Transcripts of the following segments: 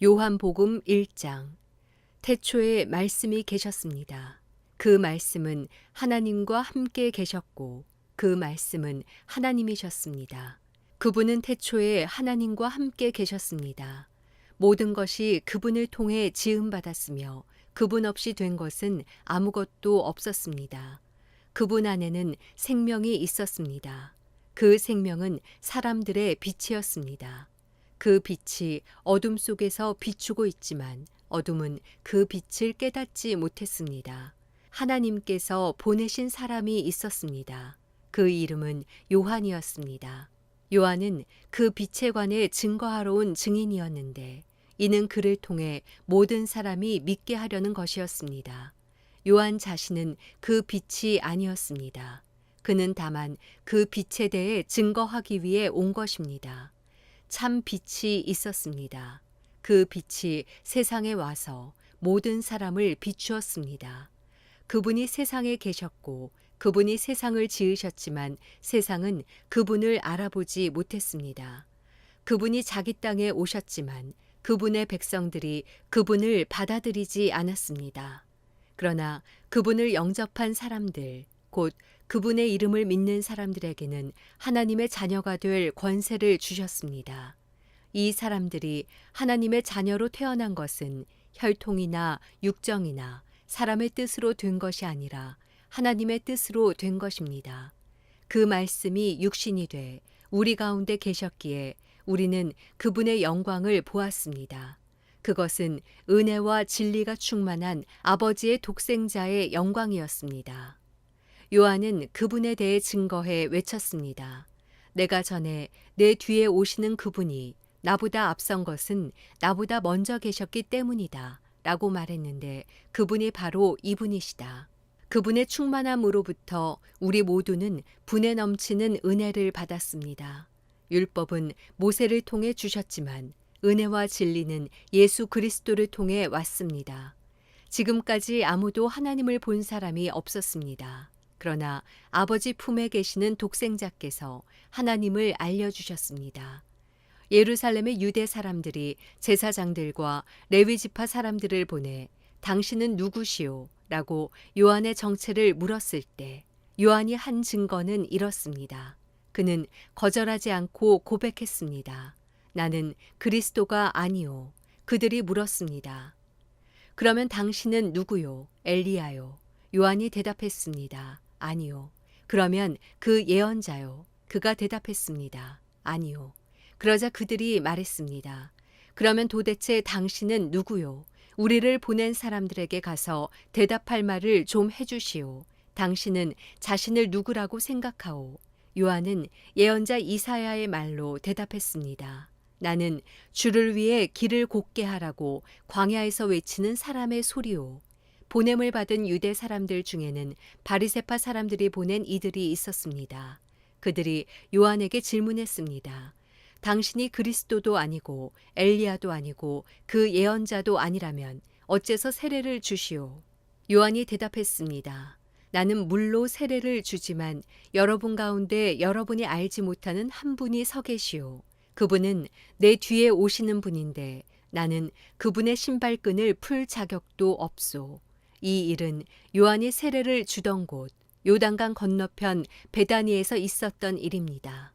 요한복음 1장. 태초에 말씀이 계셨습니다. 그 말씀은 하나님과 함께 계셨고 그 말씀은 하나님이셨습니다. 그분은 태초에 하나님과 함께 계셨습니다. 모든 것이 그분을 통해 지음받았으며 그분 없이 된 것은 아무것도 없었습니다. 그분 안에는 생명이 있었습니다. 그 생명은 사람들의 빛이었습니다. 그 빛이 어둠 속에서 비추고 있지만 어둠은 그 빛을 깨닫지 못했습니다. 하나님께서 보내신 사람이 있었습니다. 그 이름은 요한이었습니다. 요한은 그 빛에 관해 증거하러 온 증인이었는데 이는 그를 통해 모든 사람이 믿게 하려는 것이었습니다. 요한 자신은 그 빛이 아니었습니다. 그는 다만 그 빛에 대해 증거하기 위해 온 것입니다. 참 빛이 있었습니다. 그 빛이 세상에 와서 모든 사람을 비추었습니다. 그분이 세상에 계셨고 그분이 세상을 지으셨지만 세상은 그분을 알아보지 못했습니다. 그분이 자기 땅에 오셨지만 그분의 백성들이 그분을 받아들이지 않았습니다. 그러나 그분을 영접한 사람들, 곧 그분의 이름을 믿는 사람들에게는 하나님의 자녀가 될 권세를 주셨습니다. 이 사람들이 하나님의 자녀로 태어난 것은 혈통이나 육정이나 사람의 뜻으로 된 것이 아니라 하나님의 뜻으로 된 것입니다. 그 말씀이 육신이 돼 우리 가운데 계셨기에 우리는 그분의 영광을 보았습니다. 그것은 은혜와 진리가 충만한 아버지의 독생자의 영광이었습니다. 요한은 그분에 대해 증거해 외쳤습니다. 내가 전에 내 뒤에 오시는 그분이 나보다 앞선 것은 나보다 먼저 계셨기 때문이다 라고 말했는데 그분이 바로 이분이시다. 그분의 충만함으로부터 우리 모두는 분에 넘치는 은혜를 받았습니다. 율법은 모세를 통해 주셨지만 은혜와 진리는 예수 그리스도를 통해 왔습니다. 지금까지 아무도 하나님을 본 사람이 없었습니다. 그러나 아버지 품에 계시는 독생자께서 하나님을 알려주셨습니다. 예루살렘의 유대 사람들이 제사장들과 레위 지파 사람들을 보내 당신은 누구시오? 라고 요한의 정체를 물었을 때 요한이 한 증거는 이렇습니다. 그는 거절하지 않고 고백했습니다. 나는 그리스도가 아니오. 그들이 물었습니다. 그러면 당신은 누구요? 엘리야요. 요한이 대답했습니다. 아니요. 그러면 그 예언자요. 그가 대답했습니다. 아니요. 그러자 그들이 말했습니다. 그러면 도대체 당신은 누구요? 우리를 보낸 사람들에게 가서 대답할 말을 좀 해주시오. 당신은 자신을 누구라고 생각하오? 요한은 예언자 이사야의 말로 대답했습니다. 나는 주를 위해 길을 곧게 하라고 광야에서 외치는 사람의 소리오. 보냄을 받은 유대 사람들 중에는 바리새파 사람들이 보낸 이들이 있었습니다. 그들이 요한에게 질문했습니다. 당신이 그리스도도 아니고 엘리야도 아니고 그 예언자도 아니라면 어째서 세례를 주시오? 요한이 대답했습니다. 나는 물로 세례를 주지만 여러분 가운데 여러분이 알지 못하는 한 분이 서 계시오. 그분은 내 뒤에 오시는 분인데 나는 그분의 신발끈을 풀 자격도 없소. 이 일은 요한이 세례를 주던 곳 요단강 건너편 베다니에서 있었던 일입니다.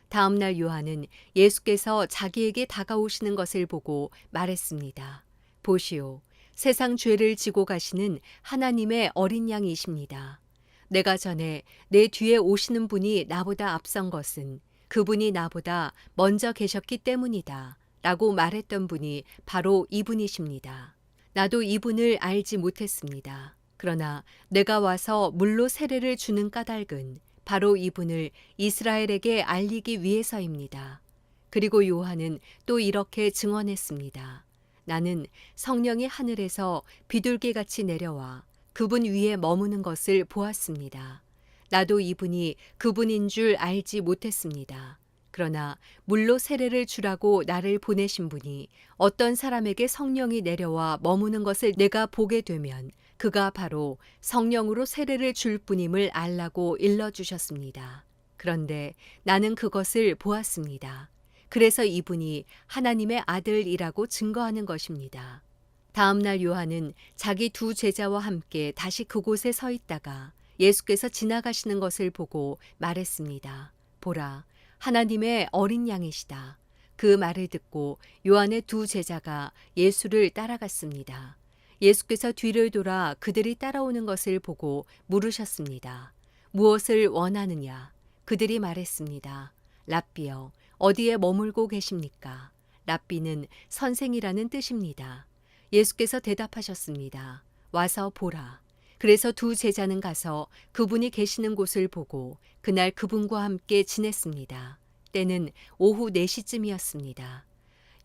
다음 날 요한은 예수께서 자기에게 다가오시는 것을 보고 말했습니다. 보시오, 세상 죄를 지고 가시는 하나님의 어린 양이십니다. 내가 전에 내 뒤에 오시는 분이 나보다 앞선 것은 그분이 나보다 먼저 계셨기 때문이다 라고 말했던 분이 바로 이분이십니다. 나도 이분을 알지 못했습니다. 그러나 내가 와서 물로 세례를 주는 까닭은 바로 이분을 이스라엘에게 알리기 위해서입니다. 그리고 요한은 또 이렇게 증언했습니다. 나는 성령이 하늘에서 비둘기같이 내려와 그분 위에 머무는 것을 보았습니다. 나도 이분이 그분인 줄 알지 못했습니다. 그러나 물로 세례를 주라고 나를 보내신 분이 어떤 사람에게 성령이 내려와 머무는 것을 내가 보게 되면 그가 바로 성령으로 세례를 줄 분임을 알라고 일러주셨습니다. 그런데 나는 그것을 보았습니다. 그래서 이분이 하나님의 아들이라고 증거하는 것입니다. 다음 날 요한은 자기 두 제자와 함께 다시 그곳에 서 있다가 예수께서 지나가시는 것을 보고 말했습니다. 보라, 하나님의 어린 양이시다. 그 말을 듣고 요한의 두 제자가 예수를 따라갔습니다. 예수께서 뒤를 돌아 그들이 따라오는 것을 보고 물으셨습니다. 무엇을 원하느냐? 그들이 말했습니다. 랍비여, 어디에 머물고 계십니까? 랍비는 선생이라는 뜻입니다. 예수께서 대답하셨습니다. 와서 보라. 그래서 두 제자는 가서 그분이 계시는 곳을 보고 그날 그분과 함께 지냈습니다. 때는 오후 4시쯤이었습니다.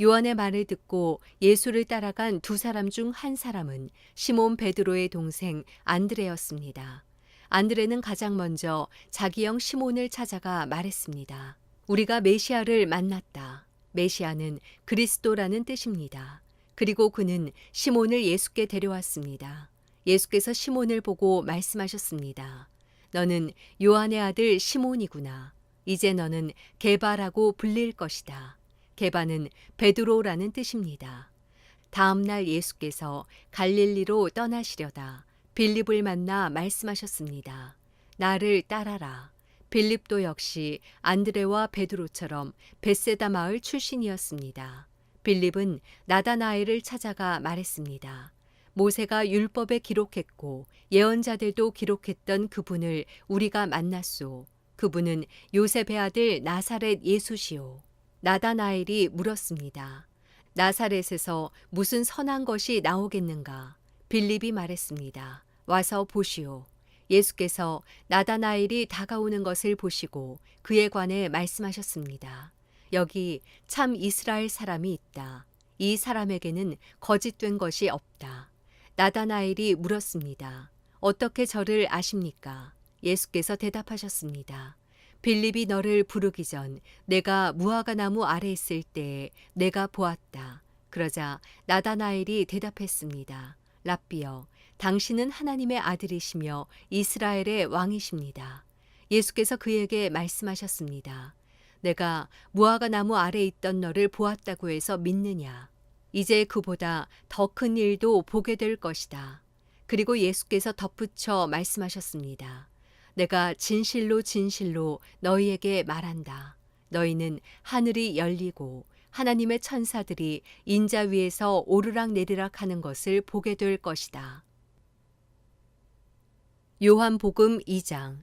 요한의 말을 듣고 예수를 따라간 두 사람 중 한 사람은 시몬 베드로의 동생 안드레였습니다. 안드레는 가장 먼저 자기 형 시몬을 찾아가 말했습니다. 우리가 메시아를 만났다. 메시아는 그리스도라는 뜻입니다. 그리고 그는 시몬을 예수께 데려왔습니다. 예수께서 시몬을 보고 말씀하셨습니다. 너는 요한의 아들 시몬이구나. 이제 너는 게바라고 불릴 것이다. 게바는 베드로라는 뜻입니다. 다음 날 예수께서 갈릴리로 떠나시려다 빌립을 만나 말씀하셨습니다. 나를 따라라. 빌립도 역시 안드레와 베드로처럼 벳세다 마을 출신이었습니다. 빌립은 나다나엘을 찾아가 말했습니다. 모세가 율법에 기록했고 예언자들도 기록했던 그분을 우리가 만났소. 그분은 요셉의 아들 나사렛 예수시오. 나다나엘이 물었습니다. 나사렛에서 무슨 선한 것이 나오겠는가? 빌립이 말했습니다. 와서 보시오. 예수께서 나다나엘이 다가오는 것을 보시고 그에 관해 말씀하셨습니다. 여기 참 이스라엘 사람이 있다. 이 사람에게는 거짓된 것이 없다. 나다나엘이 물었습니다. 어떻게 저를 아십니까? 예수께서 대답하셨습니다. 빌립이 너를 부르기 전 내가 무화과 나무 아래 있을 때에 내가 보았다. 그러자 나다나엘이 대답했습니다. 랍비여, 당신은 하나님의 아들이시며 이스라엘의 왕이십니다. 예수께서 그에게 말씀하셨습니다. 내가 무화과 나무 아래 있던 너를 보았다고 해서 믿느냐? 이제 그보다 더 큰 일도 보게 될 것이다. 그리고 예수께서 덧붙여 말씀하셨습니다. 내가 진실로 진실로 너희에게 말한다. 너희는 하늘이 열리고 하나님의 천사들이 인자 위에서 오르락내리락 하는 것을 보게 될 것이다. 요한복음 2장.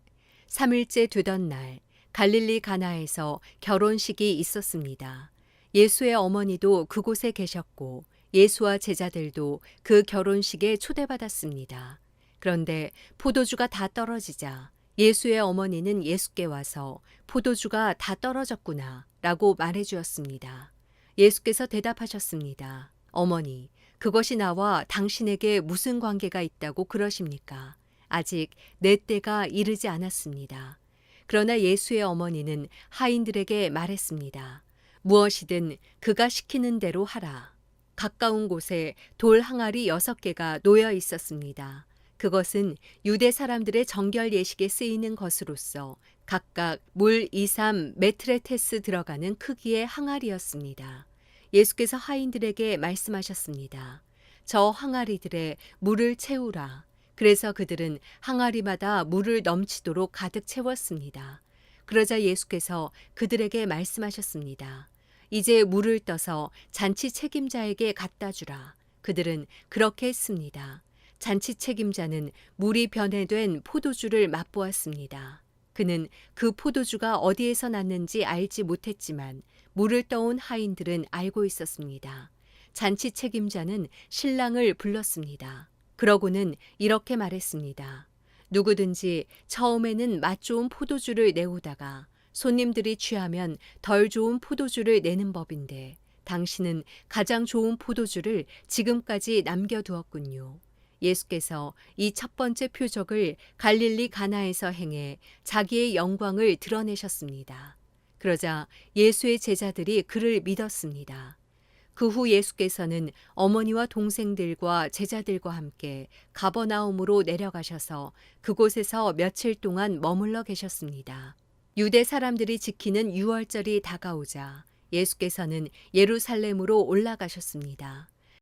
3일째 되던 날 갈릴리 가나에서 결혼식이 있었습니다. 예수의 어머니도 그곳에 계셨고 예수와 제자들도 그 결혼식에 초대받았습니다. 그런데 포도주가 다 떨어지자 예수의 어머니는 예수께 와서 포도주가 다 떨어졌구나 라고 말해 주었습니다. 예수께서 대답하셨습니다. 어머니, 그것이 나와 당신에게 무슨 관계가 있다고 그러십니까? 아직 내 때가 이르지 않았습니다. 그러나 예수의 어머니는 하인들에게 말했습니다. 무엇이든 그가 시키는 대로 하라. 가까운 곳에 돌 항아리 6개가 놓여 있었습니다. 그것은 유대 사람들의 정결 예식에 쓰이는 것으로서 각각 물 2-3 메트레테스 들어가는 크기의 항아리였습니다. 예수께서 하인들에게 말씀하셨습니다. 저 항아리들에 물을 채우라. 그래서 그들은 항아리마다 물을 넘치도록 가득 채웠습니다. 그러자 예수께서 그들에게 말씀하셨습니다. 이제 물을 떠서 잔치 책임자에게 갖다 주라. 그들은 그렇게 했습니다. 잔치 책임자는 물이 변해된 포도주를 맛보았습니다. 그는 그 포도주가 어디에서 났는지 알지 못했지만 물을 떠온 하인들은 알고 있었습니다. 잔치 책임자는 신랑을 불렀습니다. 그러고는 이렇게 말했습니다. 누구든지 처음에는 맛 좋은 포도주를 내오다가 손님들이 취하면 덜 좋은 포도주를 내는 법인데 당신은 가장 좋은 포도주를 지금까지 남겨두었군요. 예수께서 이 첫 번째 표적을 갈릴리 가나에서 행해 자기의 영광을 드러내셨습니다. 그러자 예수의 제자들이 그를 믿었습니다. 그 후 예수께서는 어머니와 동생들과 제자들과 함께 가버나움으로 내려가셔서 그곳에서 며칠 동안 머물러 계셨습니다. 유대 사람들이 지키는 유월절이 다가오자 예수께서는 예루살렘으로 올라가셨습니다.